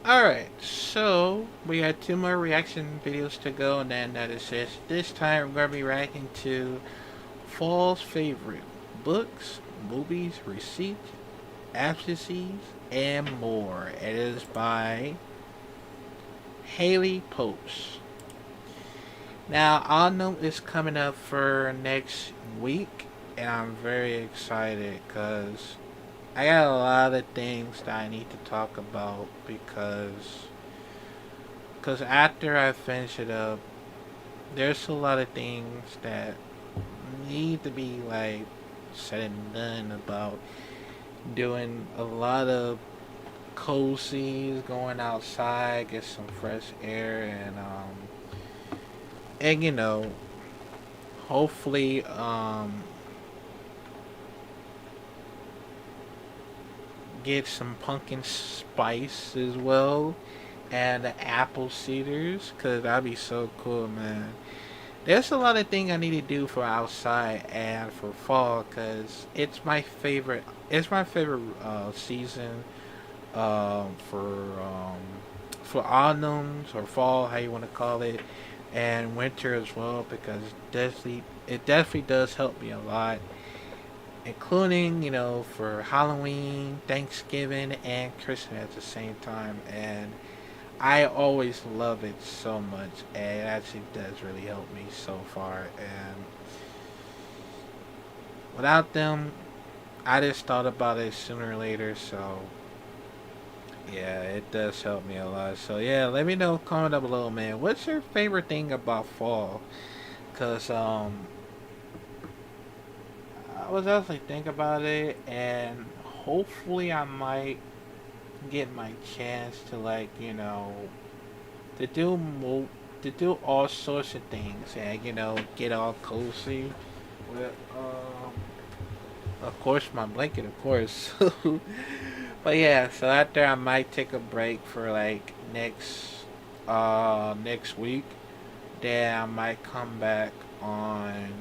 Alright, so we got two more reaction videos to go, and then that is it. This time we're going to be reacting to fall's favorite books, movies, receipts, absences, and more. It is by Haley Post. Now, Autumn is coming up for next week, and I'm very excited because I got a lot of things that I need to talk about because after I finish it up, there's a lot of things that need to be like said and done about doing a lot of cozies, going outside, get some fresh air, and hopefully get some pumpkin spice as well and the apple cedars because that'd be so cool, man. There's a lot of things I need to do for outside and for fall because it's my favorite season for autumns or fall, how you want to call it, and winter as well because it definitely does help me a lot, including for Halloween, Thanksgiving, and Christmas at the same time. And I always love it so much, and it actually does really help me so far. And without them, I just thought about it sooner or later. So yeah, it does help me a lot. So yeah, let me know, comment up below, man. What's your favorite thing about fall? Cause I was actually thinking about it, and hopefully I might get my chance to to to do all sorts of things and get all cozy with of course my blanket, of course. But yeah, so after I might take a break for like next week, then I might come back on.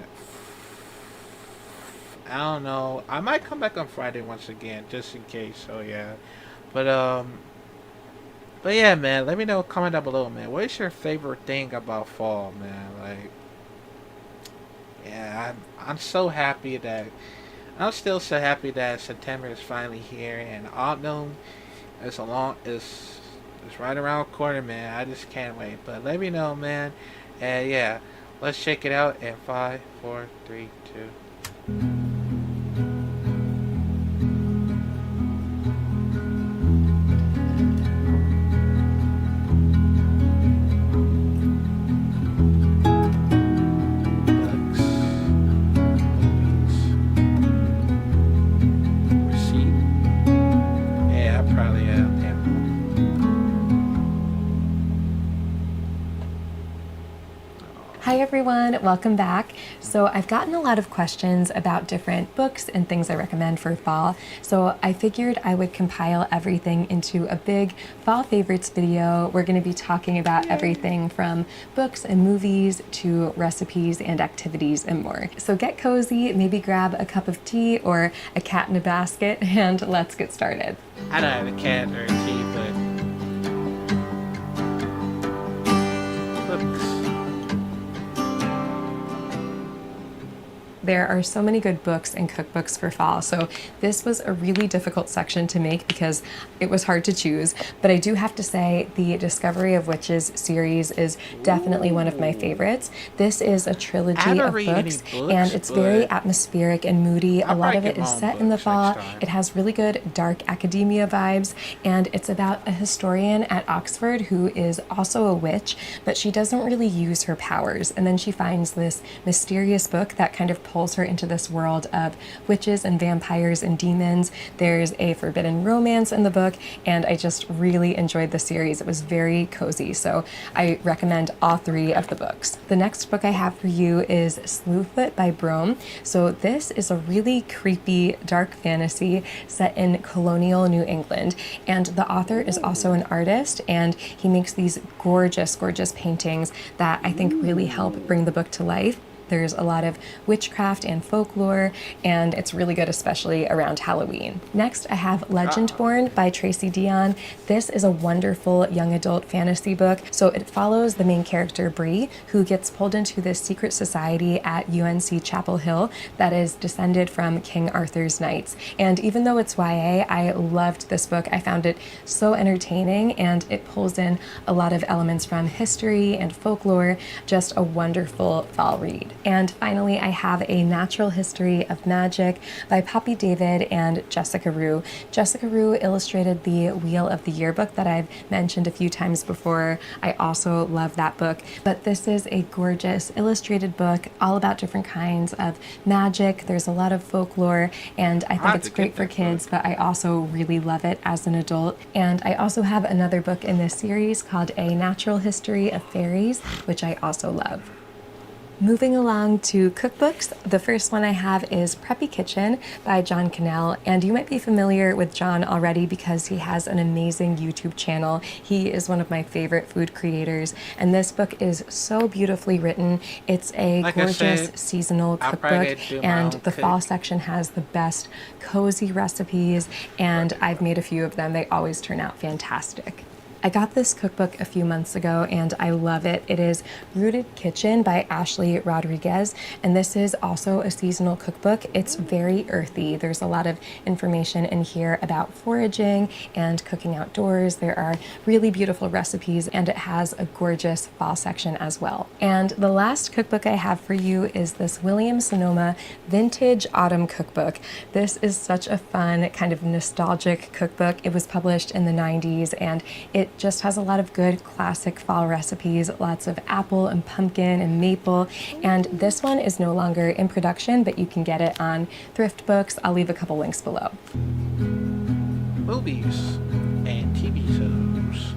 I don't know. I might come back on Friday once again, just in case. So yeah, but but yeah, man. Let me know. Comment down below, man. What is your favorite thing about fall, man? Like, yeah, I'm so happy that I'm still so happy that September is finally here and autumn is right around the corner, man. I just can't wait. But let me know, man. And yeah, let's check it out in five, four, three, two. Books, movies, receipt. Yeah, I probably am. Yeah. Hi everyone, welcome back. So I've gotten a lot of questions about different books and things I recommend for fall. So I figured I would compile everything into a big fall favorites video. We're going to be talking about everything from books and movies to recipes and activities and more. So get cozy, maybe grab a cup of tea or a cat in a basket, and let's get started. I don't have a cat or a tea, but books. There are so many good books and cookbooks for fall, so this was a really difficult section to make because it was hard to choose, but I do have to say the Discovery of Witches series is definitely one of my Ooh. favorites. This is a I trilogy haven't of read any books, and books, it's very but atmospheric and moody. A I'll lot probably of get it my is own set in the books next fall. time. It has really good dark academia vibes, and it's about a historian at Oxford who is also a witch, but she doesn't really use her powers, and then she finds this mysterious book that kind of pulls her into this world of witches and vampires and demons. There's a forbidden romance in the book, and I just really enjoyed the series. It was very cozy, so I recommend all three of the books. The next book I have for you is Slewfoot by Brome. So this is a really creepy dark fantasy set in colonial New England, and the author is also an Ooh. artist, and he makes these gorgeous paintings that I think really help Ooh. bring the book to life. There's a lot of witchcraft and folklore, and it's really good, especially around Halloween. Next, I have Legendborn by Tracy Deonn. This is a wonderful young adult fantasy book. So it follows the main character, Bree, who gets pulled into this secret society at UNC Chapel Hill that is descended from King Arthur's knights. And even though it's YA, I loved this book. I found it so entertaining, and it pulls in a lot of elements from history and folklore. Just a wonderful fall read. And finally, I have A Natural History of Magic by Poppy David and Jessica Rue. Jessica Rue illustrated the Wheel of the Year book that I've mentioned a few times before. I also love that book. But this is a gorgeous illustrated book all about different kinds of magic. There's a lot of folklore, and I think it's great for kids, but I also really love it as an adult. And I also have another book in this series called A Natural History of Fairies, which I also love. Moving along to cookbooks, the first one I have is Preppy Kitchen by John Cannell, and you might be familiar with John already because he has an amazing YouTube channel. He is one of my favorite food creators, and this book is so beautifully written. It's a gorgeous seasonal cookbook, and the fall section has the best cozy recipes, and I've made a few of them. They always turn out fantastic. I got this cookbook a few months ago and I love it. It is Rooted Kitchen by Ashley Rodriguez, and this is also a seasonal cookbook. It's very earthy. There's a lot of information in here about foraging and cooking outdoors. There are really beautiful recipes, and it has a gorgeous fall section as well. And the last cookbook I have for you is this Williams Sonoma Vintage Autumn Cookbook. This is such a fun, kind of nostalgic cookbook. It was published in the 90s, and it just has a lot of good classic fall recipes, lots of apple and pumpkin and maple. And this one is no longer in production, but you can get it on Thrift Books. I'll leave a couple links below. Movies and TV shows.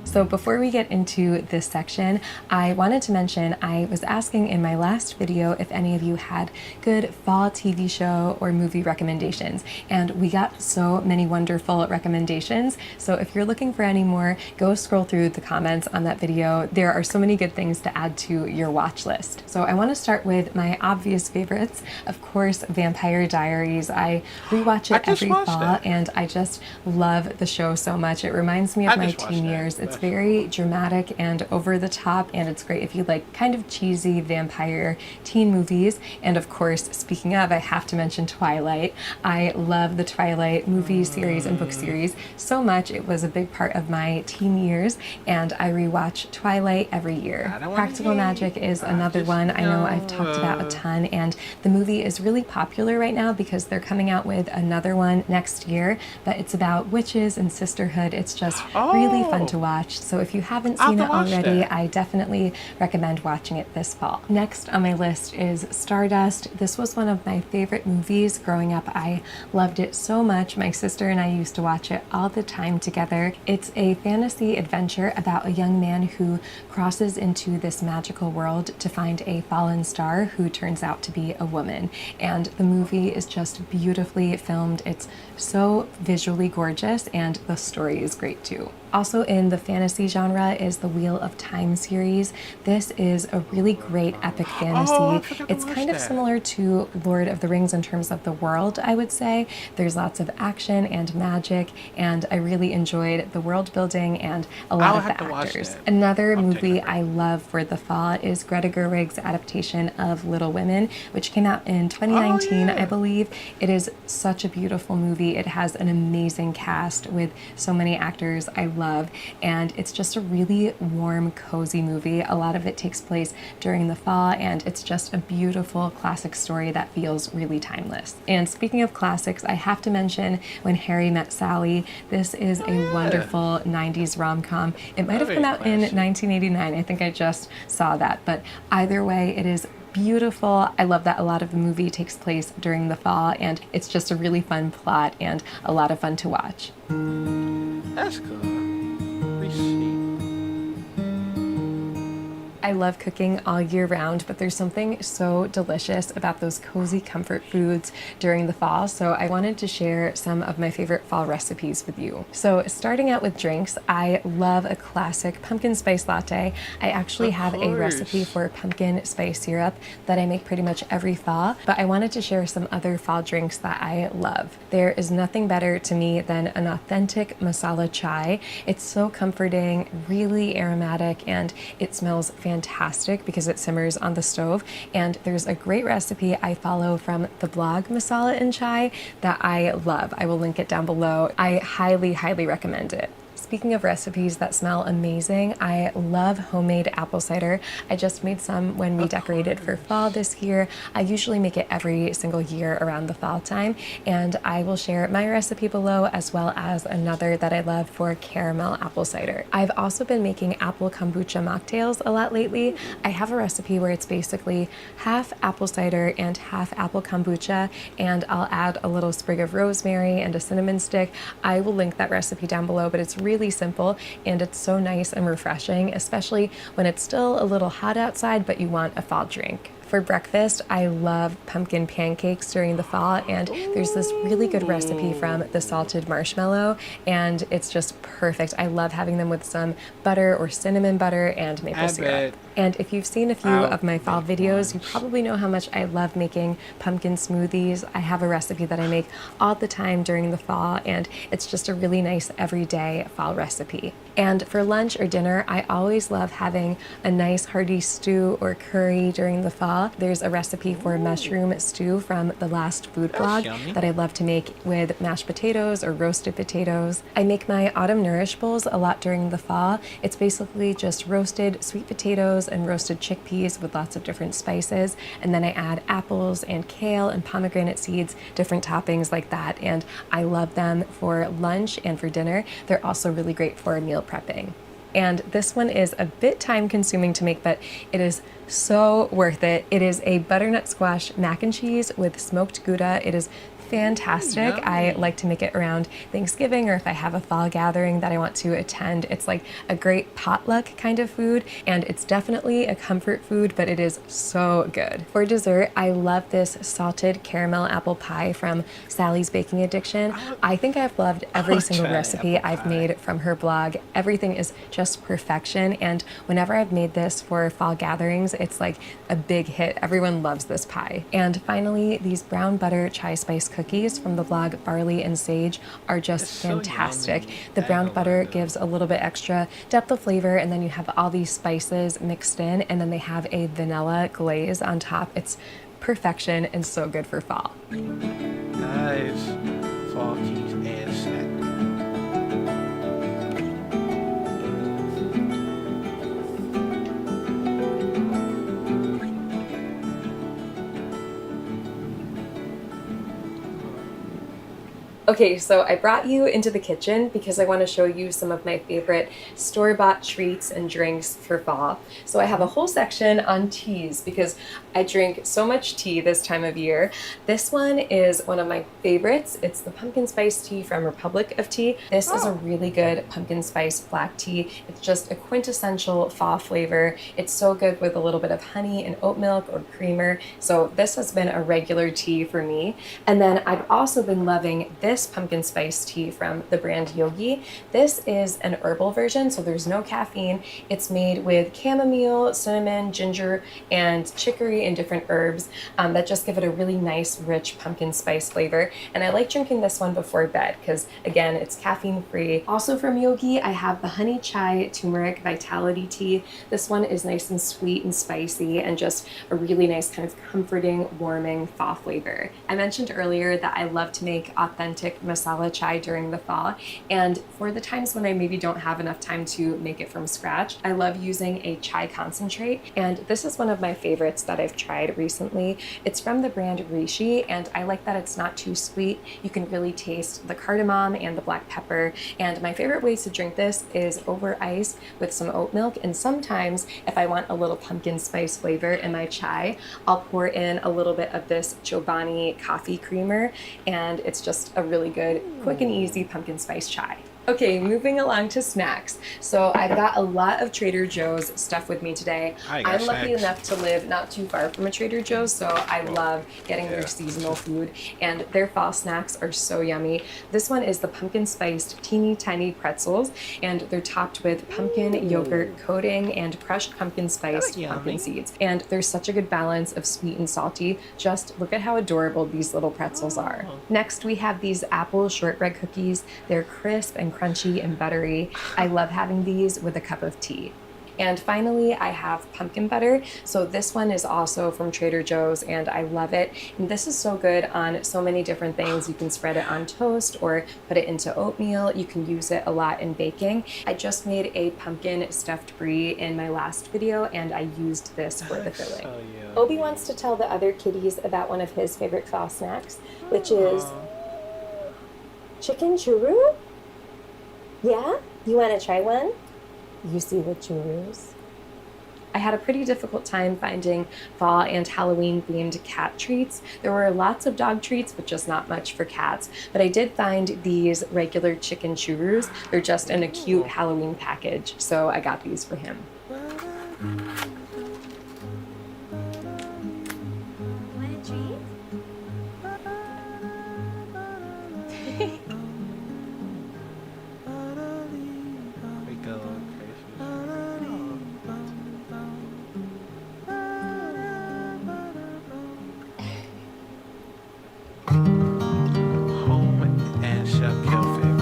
So before we get into this section, I wanted to mention I was asking in my last video if any of you had good fall TV show or movie recommendations, and we got so many wonderful recommendations. So if you're looking for any more, go scroll through the comments on that video. There are so many good things to add to your watch list. So I want to start with my obvious favorites. Of course, Vampire Diaries. I rewatch it every fall, and I just love the show so much. It reminds me of my teen years. It's very dramatic and over the top, and it's great if you like kind of cheesy vampire teen movies. And of course, speaking of, I have to mention Twilight. I love the Twilight movie series and book series so much. It was a big part of my teen years, and I rewatch Twilight every year. Practical Magic is another one I know I've talked about a ton, and the movie is really popular right now because they're coming out with another one next year, but it's about witches and sisterhood. It's just really fun to watch. So if you haven't seen it already, I definitely recommend watching it this fall. Next on my list is Stardust. This was one of my favorite movies growing up. I loved it so much. My sister and I used to watch it all the time together. It's a fantasy adventure about a young man who crosses into this magical world to find a fallen star who turns out to be a woman. And the movie is just beautifully filmed. It's so visually gorgeous, and the story is great too. Also in the fantasy genre is the Wheel of Time series. This is a really great epic fantasy. It's kind of similar to Lord of the Rings in terms of the world, I would say. There's lots of action and magic, and I really enjoyed the world building and a lot of the actors. Another movie I love for the fall is Greta Gerwig's adaptation of Little Women, which came out in 2019, I believe. It is such a beautiful movie. It has an amazing cast with so many actors I love, and it's just a really warm, cozy movie. A lot of it takes place during the fall, and it's just a beautiful classic story that feels really timeless. And speaking of classics, I have to mention When Harry Met Sally. This is a wonderful 90s rom-com. It might have come out in 1989. I think I just saw that, but either way, it is beautiful. I love that a lot of the movie takes place during the fall, and it's just a really fun plot and a lot of fun to watch. That's cool. Receipt. I love cooking all year round, but there's something so delicious about those cozy comfort foods during the fall, so I wanted to share some of my favorite fall recipes with you. So starting out with drinks, I love a classic pumpkin spice latte. I actually Of have a recipe course. for pumpkin spice syrup that I make pretty much every fall, but I wanted to share some other fall drinks that I love. There is nothing better to me than an authentic masala chai. It's so comforting, really aromatic, and it smells fantastic because it simmers on the stove. And there's a great recipe I follow from the blog Masala and Chai that I love. I will link it down below. I highly, highly recommend it. Speaking of recipes that smell amazing, I love homemade apple cider. I just made some when we Of decorated for fall course. this year. I usually make it every single year around the fall time, and I will share my recipe below as well as another that I love for caramel apple cider. I've also been making apple kombucha mocktails a lot lately. I have a recipe where it's basically half apple cider and half apple kombucha, and I'll add a little sprig of rosemary and a cinnamon stick. I will link that recipe down below, but it's really simple and it's so nice and refreshing, especially when it's still a little hot outside but you want a fall drink. For breakfast, I love pumpkin pancakes during the fall, and there's this really good recipe from the Salted Marshmallow, and it's just perfect. I love having them with some butter or cinnamon butter and maple I syrup. bet And if you've seen a few I'll of my fall make videos, you ones. probably know how much I love making pumpkin smoothies. I have a recipe that I make all the time during the fall, and it's just a really nice everyday fall recipe. And for lunch or dinner, I always love having a nice hearty stew or curry during the fall. There's a recipe for mushroom stew from the Last Food That's blog yummy. that I love to make with mashed potatoes or roasted potatoes. I make my autumn nourish bowls a lot during the fall. It's basically just roasted sweet potatoes and roasted chickpeas with lots of different spices. And then I add apples and kale and pomegranate seeds, different toppings like that. And I love them for lunch and for dinner. They're also really great for meal prepping. And this one is a bit time consuming to make, but it is so worth it. It is a butternut squash mac and cheese with smoked Gouda. It is fantastic. I Yummy. like to make it around Thanksgiving, or if I have a fall gathering that I want to attend. It's like a great potluck kind of food, and it's definitely a comfort food, but it is so good. For dessert, I love this salted caramel apple pie from Sally's Baking Addiction. I think I've loved every I'll single try recipe apple I've pie. made from her blog. Everything is just perfection, and whenever I've made this for fall gatherings, it's like a big hit. Everyone loves this pie. And finally, these brown butter chai spice cookies from the blog Barley and Sage are just It's so fantastic. yummy. The I ain't brown gonna lie butter though. gives a little bit extra depth of flavor, and then you have all these spices mixed in, and then they have a vanilla glaze on top. It's perfection and so good for fall. Nice. Fall cheese and snack. Okay, so I brought you into the kitchen because I want to show you some of my favorite store-bought treats and drinks for fall. So I have a whole section on teas because I drink so much tea this time of year. This one is one of my favorites. It's the pumpkin spice tea from Republic of Tea. This is a really good pumpkin spice black tea. It's just a quintessential fall flavor. It's so good with a little bit of honey and oat milk or creamer. So this has been a regular tea for me. And then I've also been loving this pumpkin spice tea from the brand Yogi. This is an herbal version, so there's no caffeine. It's made with chamomile, cinnamon, ginger, and chicory and different herbs that just give it a really nice, rich pumpkin spice flavor. And I like drinking this one before bed because, again, it's caffeine free. Also from Yogi, I have the honey chai turmeric vitality tea. This one is nice and sweet and spicy and just a really nice kind of comforting, warming fall flavor. I mentioned earlier that I love to make authentic masala chai during the fall, and for the times when I maybe don't have enough time to make it from scratch, I love using a chai concentrate, and this is one of my favorites that I've tried recently. It's from the brand Rishi, and I like that it's not too sweet. You can really taste the cardamom and the black pepper, and my favorite ways to drink this is over ice with some oat milk, and sometimes if I want a little pumpkin spice flavor in my chai, I'll pour in a little bit of this Chobani coffee creamer, and it's just a really good, quick and easy pumpkin spice chai. Okay, moving along to snacks. So I've got a lot of Trader Joe's stuff with me today. I got I'm lucky snacks. enough to live not too far from a Trader Joe's, so I love getting yeah. their seasonal food, and their fall snacks are so yummy. This one is the pumpkin spiced teeny tiny pretzels, and they're topped with pumpkin yogurt coating and crushed pumpkin spiced yummy. pumpkin seeds. And there's such a good balance of sweet and salty. Just look at how adorable these little pretzels are. Next, we have these apple shortbread cookies. They're crisp and crunchy and buttery. I love having these with a cup of tea. And finally, I have pumpkin butter. So this one is also from Trader Joe's, and I love it. And this is so good on so many different things. You can spread it on toast or put it into oatmeal. You can use it a lot in baking. I just made a pumpkin stuffed brie in my last video, and I used this for the filling. So yummy. Obi wants to tell the other kitties about one of his favorite fall snacks, which is chicken churro. Yeah? You want to try one? You see the churros? I had a pretty difficult time finding fall and Halloween themed cat treats. There were lots of dog treats, but just not much for cats. But I did find these regular chicken churros. They're just in a cute Halloween package, so I got these for him. Want a treat? We go crazy. Home and self-care favorite.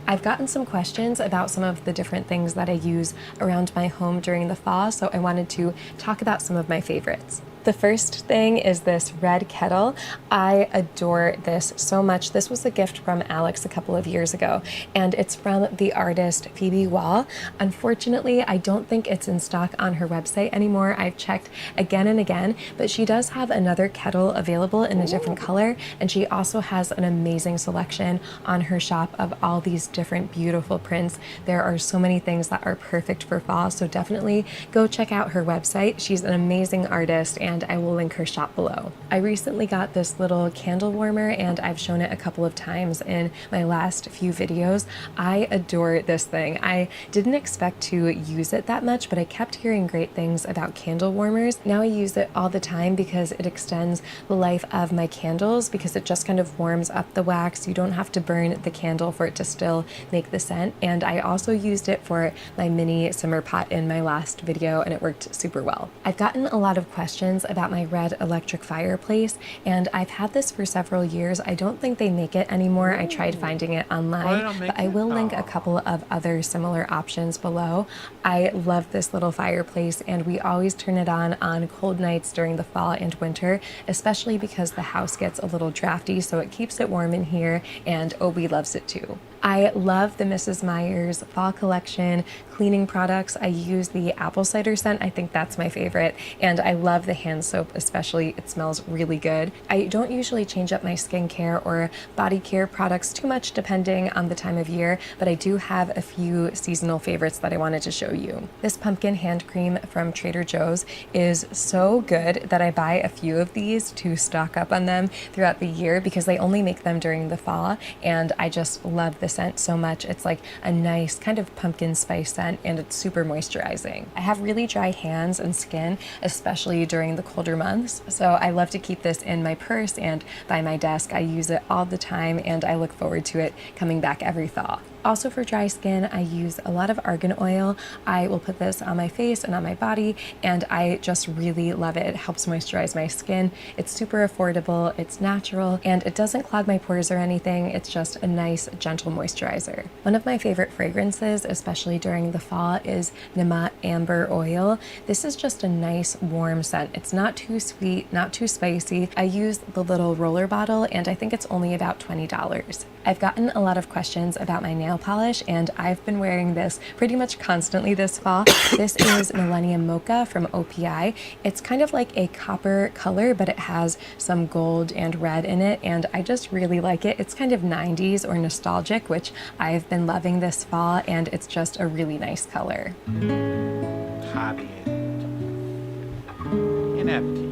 I've gotten some questions about some of the different things that I use around my home during the fall, so I wanted to talk about some of my favorites. The first thing is this red kettle. I adore this so much. This was a gift from Alex a couple of years ago, and it's from the artist Phoebe Wall. Unfortunately, I don't think it's in stock on her website anymore. I've checked again and again, but she does have another kettle available in a different color, and she also has an amazing selection on her shop of all these different beautiful prints. There are so many things that are perfect for fall, so definitely go check out her website. She's an amazing artist, and I will link her shop below. I recently got this little candle warmer, and I've shown it a couple of times in my last few videos. I adore this thing. I didn't expect to use it that much, but I kept hearing great things about candle warmers. Now I use it all the time because it extends the life of my candles, because it just kind of warms up the wax. You don't have to burn the candle for it to still make the scent. And I also used it for my mini simmer pot in my last video, and it worked super well. I've gotten a lot of questions about my red electric fireplace, and I've had this for several years. I don't think they make it anymore. I tried finding it online, but I will link a couple of other similar options below. I love this little fireplace, and we always turn it on cold nights during the fall and winter, especially because the house gets a little drafty, so it keeps it warm in here, and Obi loves it too. I love the Mrs. Meyer's fall collection cleaning products. I use the apple cider scent. I think that's my favorite. And I love the hand soap, especially. It smells really good. I don't usually change up my skincare or body care products too much depending on the time of year, but I do have a few seasonal favorites that I wanted to show you. This pumpkin hand cream from Trader Joe's is so good that I buy a few of these to stock up on them throughout the year, because they only make them during the fall, and I just love the scent so much. It's like a nice kind of pumpkin spice scent, and it's super moisturizing. I have really dry hands and skin, especially during the colder months, so I love to keep this in my purse and by my desk. I use it all the time, and I look forward to it coming back every thaw. Also for dry skin, I use a lot of argan oil. I will put this on my face and on my body, and I just really love it. It helps moisturize my skin. It's super affordable, it's natural, and it doesn't clog my pores or anything. It's just a nice, gentle moisturizer. One of my favorite fragrances, especially during the fall, is Namat Amber Oil. This is just a nice, warm scent. It's not too sweet, not too spicy. I use the little roller bottle, and I think it's only about $20. I've gotten a lot of questions about my nail polish, and I've been wearing this pretty much constantly this fall. This is Millennium Mocha from OPI. It's kind of like a copper color, but it has some gold and red in it, and I just really like it. It's kind of 90s or nostalgic, which I've been loving this fall, and it's just a really nice color. Hobby and empty.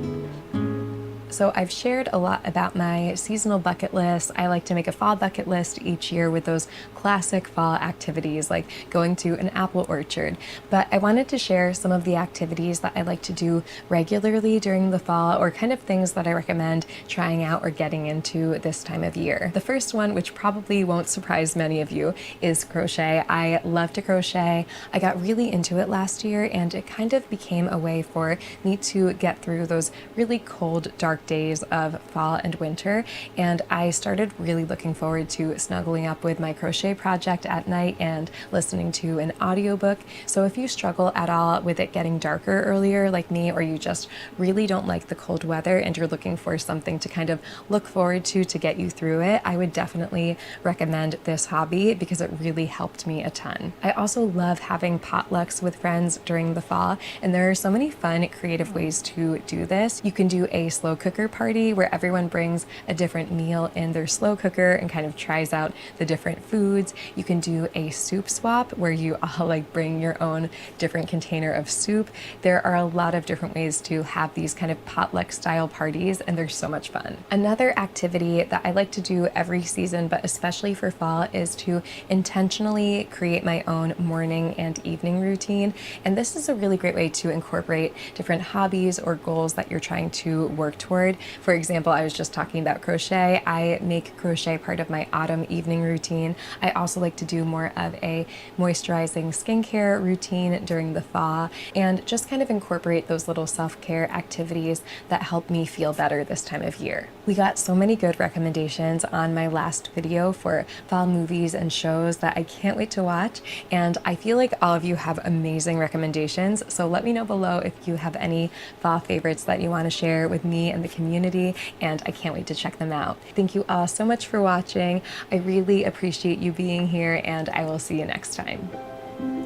So I've shared a lot about my seasonal bucket list. I like to make a fall bucket list each year with those classic fall activities like going to an apple orchard. But I wanted to share some of the activities that I like to do regularly during the fall, or kind of things that I recommend trying out or getting into this time of year. The first one, which probably won't surprise many of you, is crochet. I love to crochet. I got really into it last year, and it kind of became a way for me to get through those really cold, dark days of fall and winter. And I started really looking forward to snuggling up with my crochet project at night and listening to an audiobook. So if you struggle at all with it getting darker earlier like me, or you just really don't like the cold weather and you're looking for something to kind of look forward to get you through it, I would definitely recommend this hobby because it really helped me a ton. I also love having potlucks with friends during the fall, and there are so many fun, creative ways to do this. You can do a slow cooker party where everyone brings a different meal in their slow cooker and kind of tries out the different foods. You can do a soup swap where you all like bring your own different container of soup. There are a lot of different ways to have these kind of potluck style parties, and they're so much fun. Another activity that I like to do every season, but especially for fall, is to intentionally create my own morning and evening routine. And this is a really great way to incorporate different hobbies or goals that you're trying to work toward. For example, I was just talking about crochet. I make crochet part of my autumn evening routine. I also like to do more of a moisturizing skincare routine during the fall, and just kind of incorporate those little self-care activities that help me feel better this time of year. We got so many good recommendations on my last video for fall movies and shows that I can't wait to watch, and I feel like all of you have amazing recommendations, so let me know below if you have any fall favorites that you want to share with me and the community, and I can't wait to check them out. Thank you all so much for watching. I really appreciate you being here, and I will see you next time.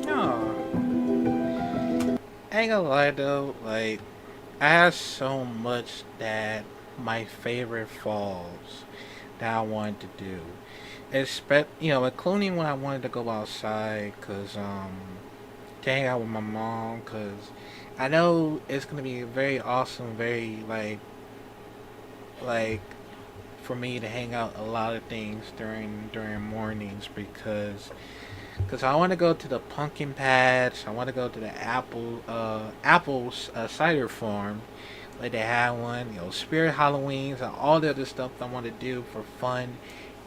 Oh, I ain't gonna lie though, like, I have so much that my favorite falls that I wanted to do. Including when I wanted to go outside, to hang out with my mom, cause I know it's gonna be very awesome, very like for me to hang out a lot of things during mornings because I want to go to the pumpkin patch. I want to go to the apples cider farm, like they have one. Spirit Halloweens and all the other stuff I want to do for fun.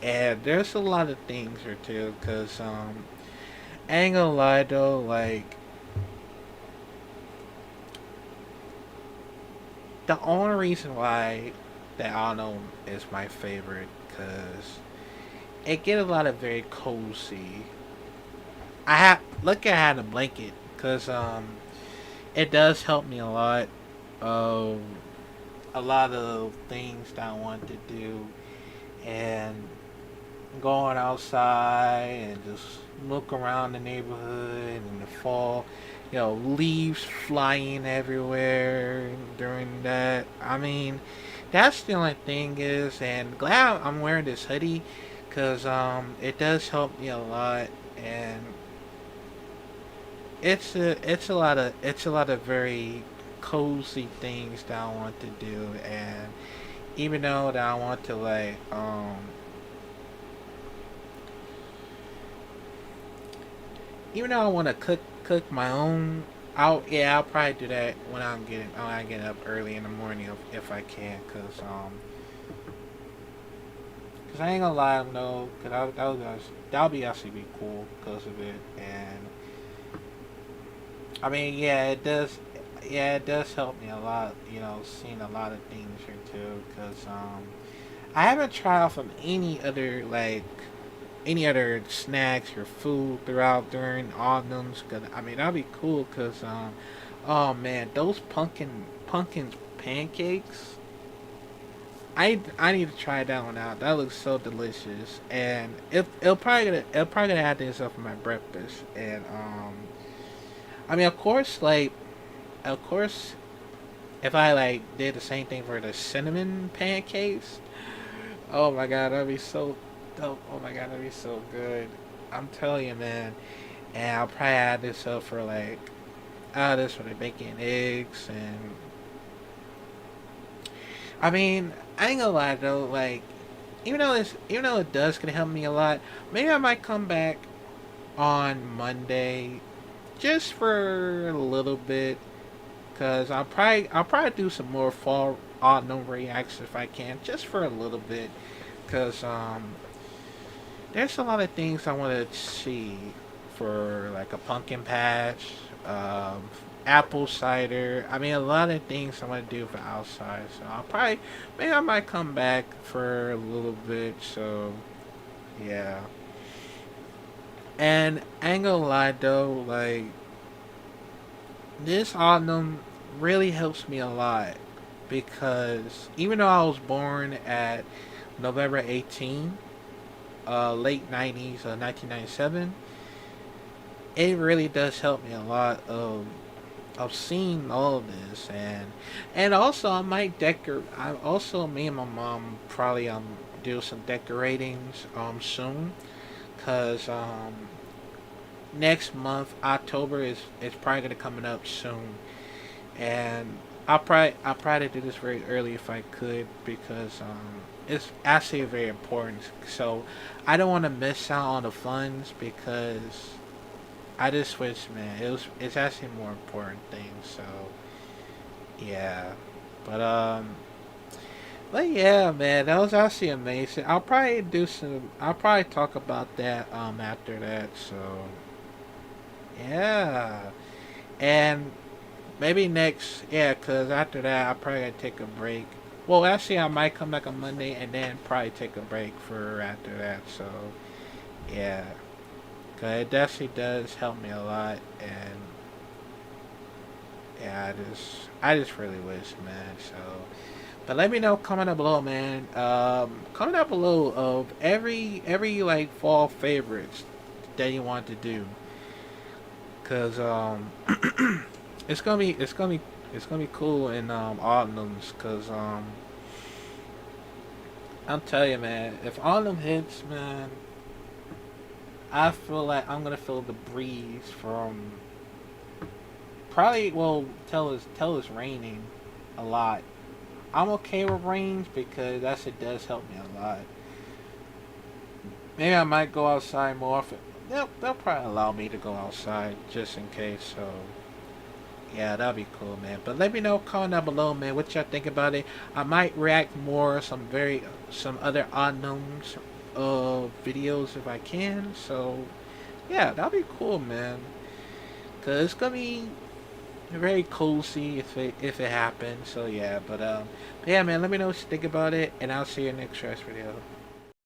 And there's a lot of things here too, cause I ain't gonna lie though, like the only reason why that autumn is my favorite, cause it get a lot of very cozy. I had a blanket, cause it does help me a lot. Um, a lot of things that I want to do, and going outside and just look around the neighborhood in the fall. Leaves flying everywhere during that. I mean, that's the only thing is, and glad I'm wearing this hoodie, cause it does help me a lot, and it's a lot of very cozy things that I want to do, and even though that I want to even though I want to cook my own out, yeah, I'll probably do that when I get up early in the morning if I can, cause I ain't gonna lie, no, cause that'll be actually be cool because of it. And I mean, yeah, it does help me a lot, seeing a lot of things here too, cause I haven't tried from any other snacks or food throughout during autumns. Cause I mean that'd be cool. Cause oh man, those pumpkin pancakes. I need to try that one out. That looks so delicious, and it'll probably gonna add this up for my breakfast. And I mean of course, if I did the same thing for the cinnamon pancakes, oh my god, that'd be so dope. Oh my god, that'd be so good. I'm telling you, man. And I'll probably add this up for add this for the bacon and eggs, and I mean, I ain't gonna lie though. Like, even though it does gonna help me a lot, maybe I might come back on Monday just for a little bit, cause I'll probably do some more fall autumn reacts if I can, just for a little bit, cause there's a lot of things I want to see for like a pumpkin patch, um, apple cider. I mean, a lot of things I want to do for outside. So I'll probably, maybe I might come back for a little bit. So yeah. And I ain't gonna lie though, like this autumn really helps me a lot because even though I was born at November 18, late 90s, 1997, it really does help me a lot of seeing all of this. And also I might decorate. I also, me and my mom probably do some decoratings soon, cause next month October is probably gonna coming up soon, and I'll probably do this very early if I could, because it's actually very important. So I don't want to miss out on the funds, because I just wish, man, it's actually a more important thing. So yeah, but but yeah, man, that was actually amazing. I'll probably do some. I'll probably talk about that after that. So yeah, and maybe next, yeah, cause after that I'll probably gotta take a break. Well, actually, I might come back on Monday and then probably take a break for after that. So yeah, cause it definitely does help me a lot, and yeah, I just really wish, man. So, but let me know, comment down below, man. Comment down below of every like fall favorites that you want to do, cause it's gonna be cool in autumns, cause I'm telling you, man, if autumn hits, man, I feel like I'm gonna feel the breeze from probably, well, tell it's raining a lot. I'm okay with rains because that it does help me a lot. Maybe I might go outside more often. They'll probably allow me to go outside just in case. So yeah, that'd be cool, man. But let me know, comment down below, man, what y'all think about it. I might react more some other unknowns videos if I can. So yeah, that'd be cool, man. Cause it's gonna be very cozy if it happens. So yeah, but yeah, man, let me know what you think about it, and I'll see you in the next stress video.